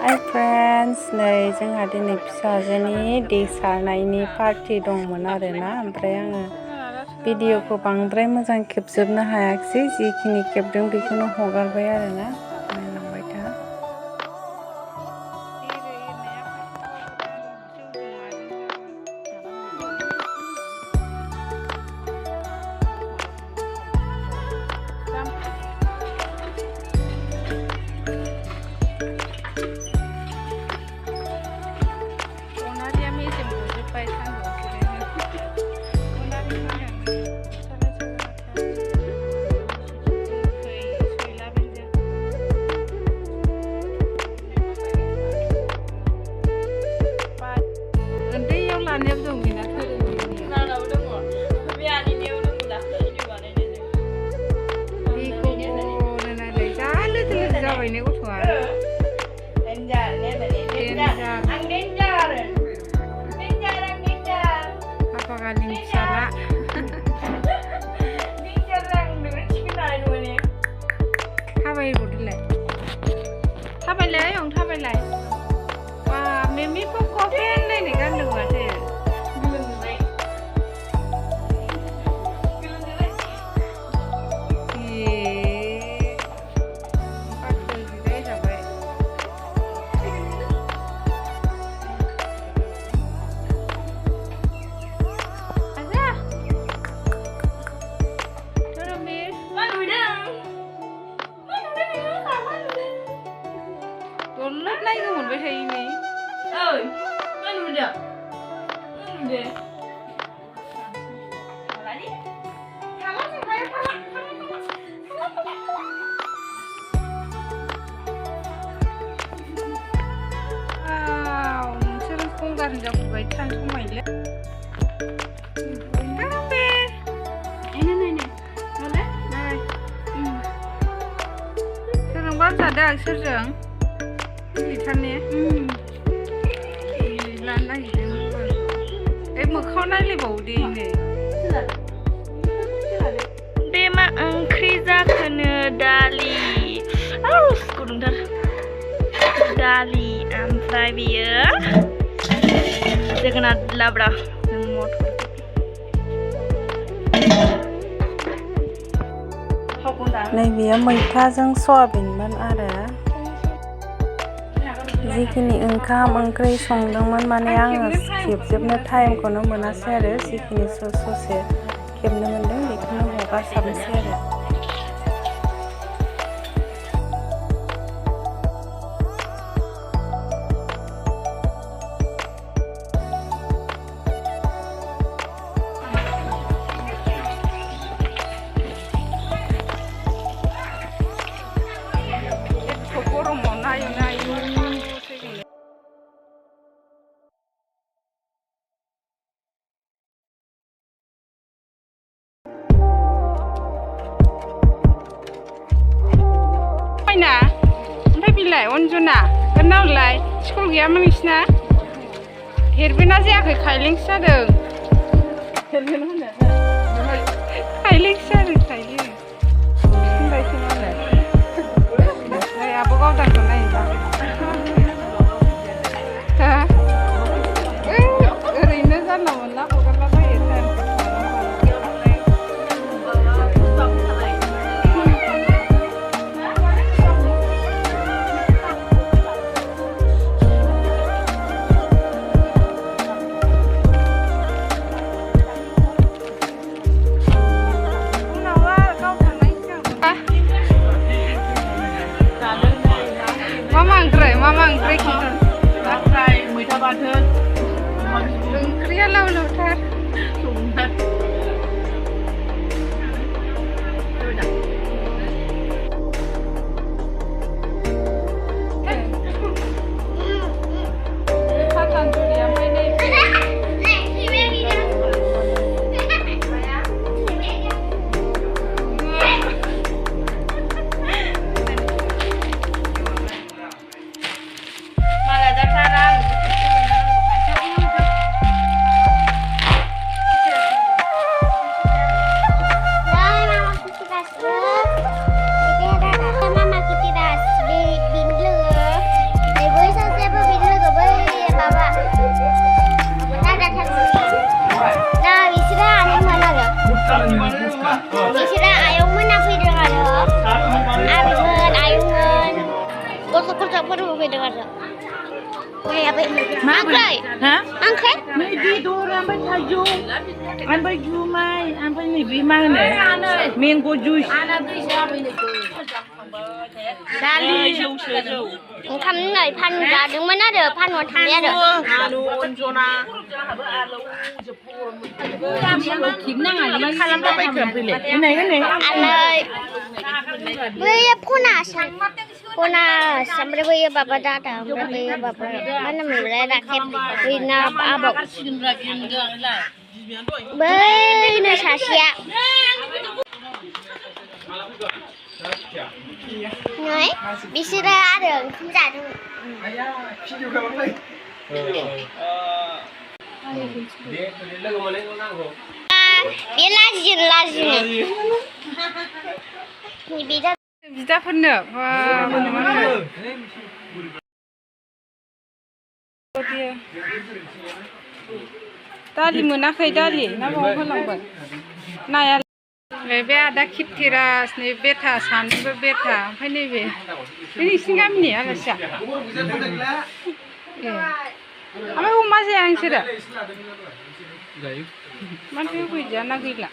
हाय फ्रेन्ड्स, नै जोंहा दिनै फिसाजोनि दै सारनायनि पार्टि दंमोन आरोना। ओमफ्राय आङो भिडिअखौ बांद्राय मोजां खेबजोबनो हायाखिसै, जिखिनि खेबदों बेखौनो हगारबाय आरोना। नायलांबाय था। थाबायलाय वा मेमिखौ कफेन नायनो गानदों माथो। नायगौ मोनबाय थायो नै। ओइ मा नुदों? नोंसोर गंगार हिनजावफोरबायदि थानो समायलै। सोरजों बानजादों? सोरजों? लानो नागिरदों मोखाङाव नायलायबावदे नै। बे मा ओंख्रि जाखोनो? दालि गुदुंथार दालि, ओमफ्राय बेयो जोगोनार लाब्रा नै बेयो मैथाजों सयाबिनमोन आरो। जिखिनि ओंखाम ओंख्रि संदोंमोन माने आङो खेबजोबनो टाइमखौनो मोनासै आरो। जिखिनि ससे खेबनो मोनदों बेखौनो हगारसाबनोसै आरो। गरमाव नायै ओमफ्राय बिलाय अनजना गोरनावलाय स्कुल गैयामोन नोंसिना? हेरबेना जायाखै? खायलेंसो जादों। खायलेंसो जादों। नै आब' गावदांखौ नायनोबा ओरैनो जानला मोनला हगारला बायो टाइमखौ। मा ओंख्रि? मैथा बाथोन। ओंख्रिया लाव लावथार। lubaiदों आरो गैयाबो मा ओंख्रै हा ओंख्रै नै बेदर ओमफ्राय थाइजौ ओमफ्राय जुमाय ओमफ्राय नैबे मा होनो मेंग' जुइस दालि जौसो जौ ओंखाम नै फान जादोंमोन आरो फाननो थांबाय आरो आलु अनजना खालामलाबायखो ओमफ्रायलाय होनै आनै बै फना ओमफ्राय बै बाबा दादा ओमफ्राय बै बाबा मा होनोमोनलाय राखेब बै ना आबौ बैनो सासेया नै बिसोरो आरो ओंखाम जादों बे लाजिनो बिदाफोरनो दालि मोनाखै दालि ना बाव होलांबाय नाया बे आदा खिप्तिराजनि बेथा सानैबो बेथा ओमफ्राय नैबे नोंसिनि गामिनि आलासिया ए ओमफ्राय अमा जाया नोंसोरो मानोथो होफैदिया ना गैला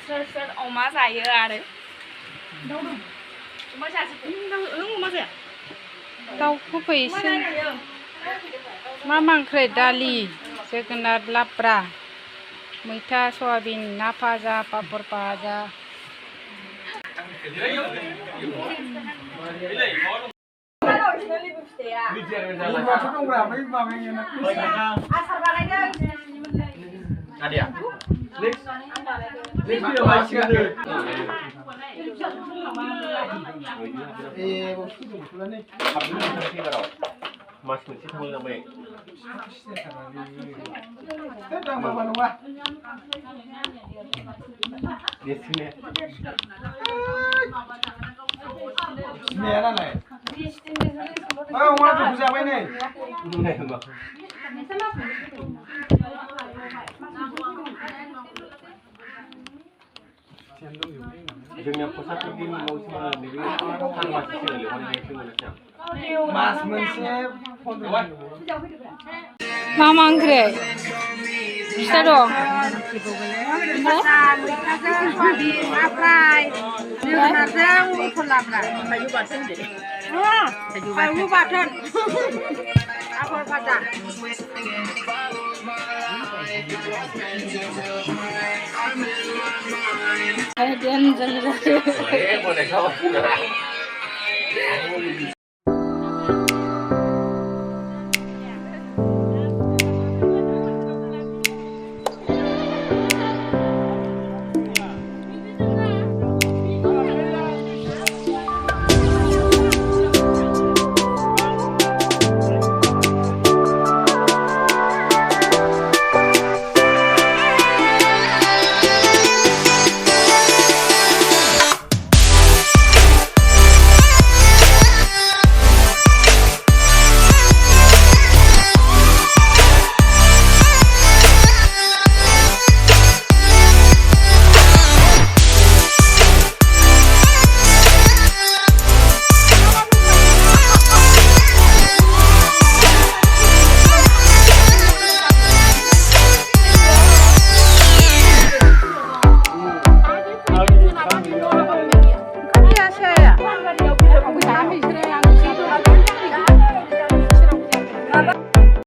सोर अमा जायो आरो अमा जाया दाउखौ फैसै मा ओंख्रि दालि जोगोनार लाब्रा मैथा सयाबिन ना भाजा पापर भाजा Mas moनसे थांलांबाय जोंनिया फसाफोरनि मावसिमा नैबे फार्मासिसो लेंहरनाय सोंगासिनो मास मोनसे मा ओंख्रि फिथा दं थाइजौ बाथोन आफर भाजा